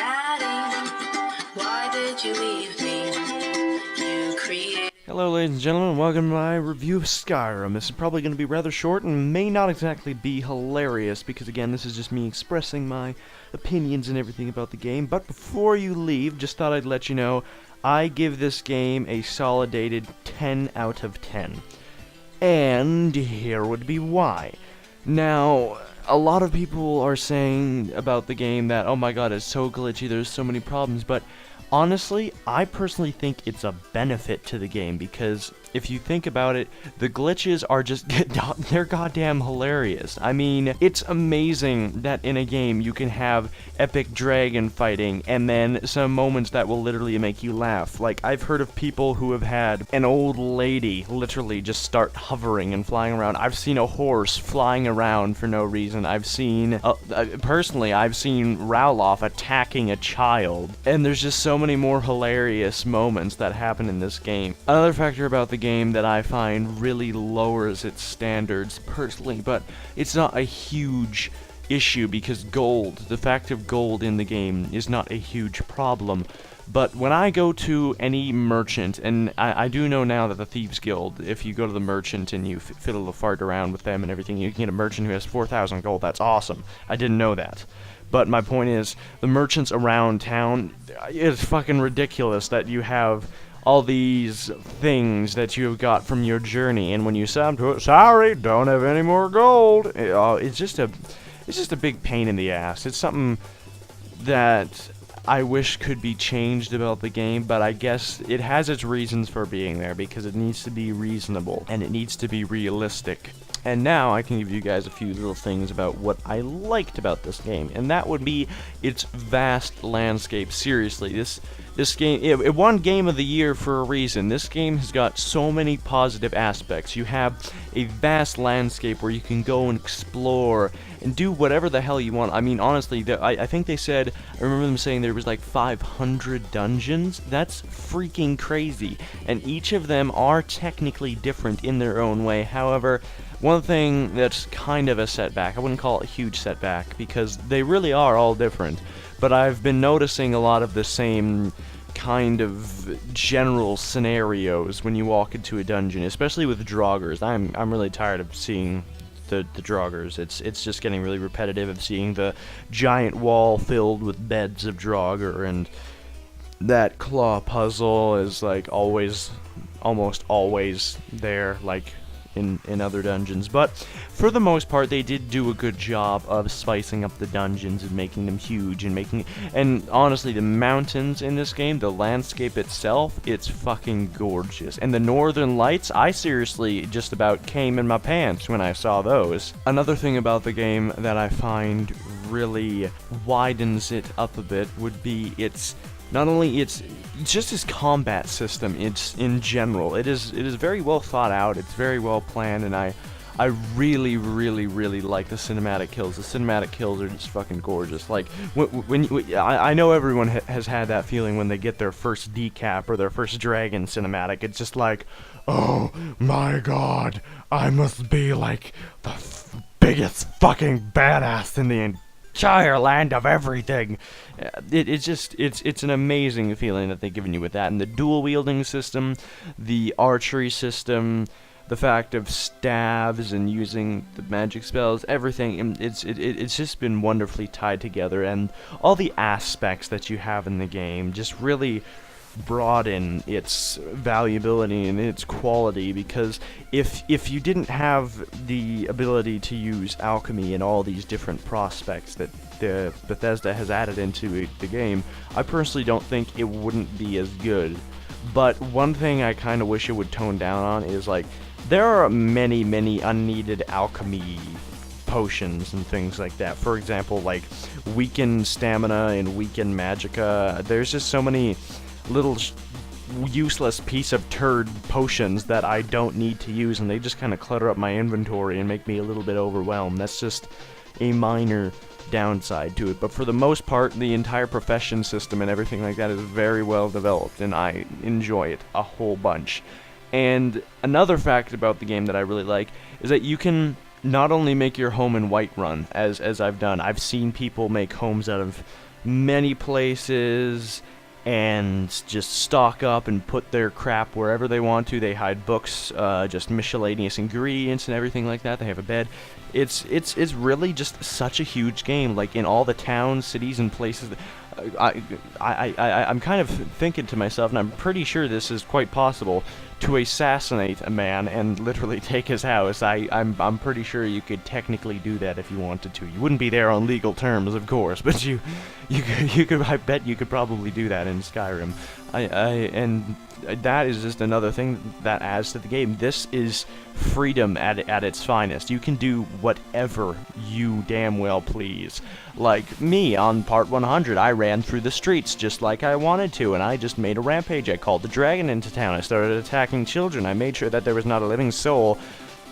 Daddy, why did you leave me? You created. Hello ladies and gentlemen, welcome to my review of Skyrim. This is probably going to be rather short and may not exactly be hilarious because again this is just me expressing my opinions and everything about the game. But before you leave, just thought I'd let you know I give this game a solidated 10 out of 10. And here would be why. Now, a lot of people are saying about the game that, oh my god, it's so glitchy, there's so many problems, but honestly, I personally think it's a benefit to the game, because if you think about it, the glitches are just, they're goddamn hilarious. I mean, it's amazing that in a game you can have epic dragon fighting, and then some moments that will literally make you laugh. Like, I've heard of people who have had an old lady literally just start hovering and flying around. I've seen a horse flying around for no reason. I've seen, personally, I've seen Rowloff attacking a child, and there's just so many more hilarious moments that happen in this game. Another factor about the game that I find really lowers its standards personally, but it's not a huge issue because the fact of gold in the game is not a huge problem. But when I go to any merchant, and I do know now that the Thieves Guild, if you go to the merchant and you fiddle the fart around with them and everything, you can get a merchant who has 4,000 gold. That's awesome. I didn't know that. But my point is, the merchants around town, it's fucking ridiculous that you have all these things that you have got from your journey, and when you sell them to it, sorry, don't have any more gold. It's just a big pain in the ass. It's something that I wish could be changed about the game, but I guess it has its reasons for being there, because it needs to be reasonable, and it needs to be realistic. And now I can give you guys a few little things about what I liked about this game, and that would be its vast landscape. Seriously, this game, it won Game of the Year for a reason. This game has got so many positive aspects. You have a vast landscape where you can go and explore and do whatever the hell you want. I mean, honestly, I think they said, I remember them saying there was like 500 dungeons. That's freaking crazy. And each of them are technically different in their own way. However, one thing that's kind of a setback, I wouldn't call it a huge setback, because they really are all different, but I've been noticing a lot of the same kind of general scenarios when you walk into a dungeon, especially with Draugrs. I'm really tired of seeing the Draugrs. It's just getting really repetitive of seeing the giant wall filled with beds of Draugr, and that claw puzzle is like almost always there, like in other dungeons. But for the most part, they did do a good job of spicing up the dungeons and making them huge and honestly, the mountains in this game, the landscape itself, it's fucking gorgeous. And the northern lights, I seriously just about came in my pants when I saw those. Another thing about the game that I find really widens it up a bit would be not only it's just its combat system. It's in general, it is very well thought out. It's very well planned, and I really like the cinematic kills. The cinematic kills are just fucking gorgeous. Like I know everyone has had that feeling when they get their first decap or their first dragon cinematic. It's just like, oh my god, I must be like the biggest fucking badass in the entire land of everything. It's an amazing feeling that they've given you with that, and the dual wielding system, the archery system, the fact of stabs and using the magic spells, everything. It's just been wonderfully tied together, and all the aspects that you have in the game just really broaden its valuability and its quality, because if you didn't have the ability to use alchemy and all these different prospects that Bethesda has added into the game, I personally don't think it wouldn't be as good. But one thing I kind of wish it would tone down on is, like, there are many unneeded alchemy potions and things like that. For example, like weaken stamina and weaken magicka. There's just so many little useless piece of turd potions that I don't need to use, and they just kind of clutter up my inventory and make me a little bit overwhelmed. That's just a minor downside to it, but for the most part, the entire profession system and everything like that is very well developed, and I enjoy it a whole bunch. And another fact about the game that I really like is that you can not only make your home in Whiterun, as I've done. I've seen people make homes out of many places and just stock up and put their crap wherever they want to. They hide books, just miscellaneous ingredients and everything like that. They have a bed. It's really just such a huge game. Like in all the towns, cities, and places. I'm kind of thinking to myself, and I'm pretty sure this is quite possible, to assassinate a man and literally take his house. I'm pretty sure you could technically do that if you wanted to. You wouldn't be there on legal terms, of course, but you could. I bet you could probably do that in Skyrim. And that is just another thing that adds to the game. This is freedom at its finest. You can do whatever you damn well please. Like me on part 100, I ran through the streets just like I wanted to, and I just made a rampage. I called the dragon into town. I started attacking children. I made sure that there was not a living soul,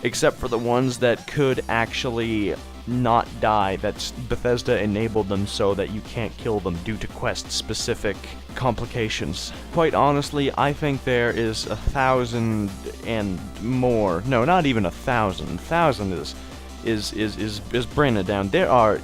except for the ones that could actually not die. That's Bethesda enabled them so that you can't kill them due to quest-specific complications. Quite honestly, I think there is 1,000 and more. No, not even 1,000. 1,000 is bringing it down.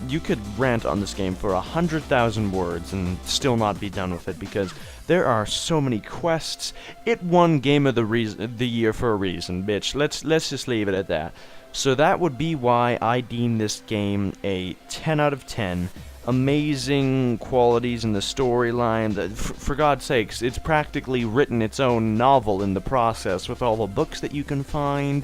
You could rant on this game for 100,000 words and still not be done with it, because there are so many quests. It won Game of the Year for a reason, bitch. Let's just leave it at that. So that would be why I deem this game a 10 out of 10. Amazing qualities in the storyline. For God's sakes, it's practically written its own novel in the process, with all the books that you can find.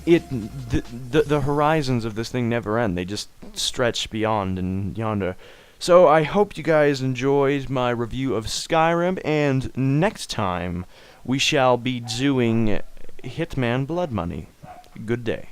The horizons of this thing never end. They just stretch beyond and yonder. So I hope you guys enjoyed my review of Skyrim, and next time we shall be doing Hitman Blood Money. Good day.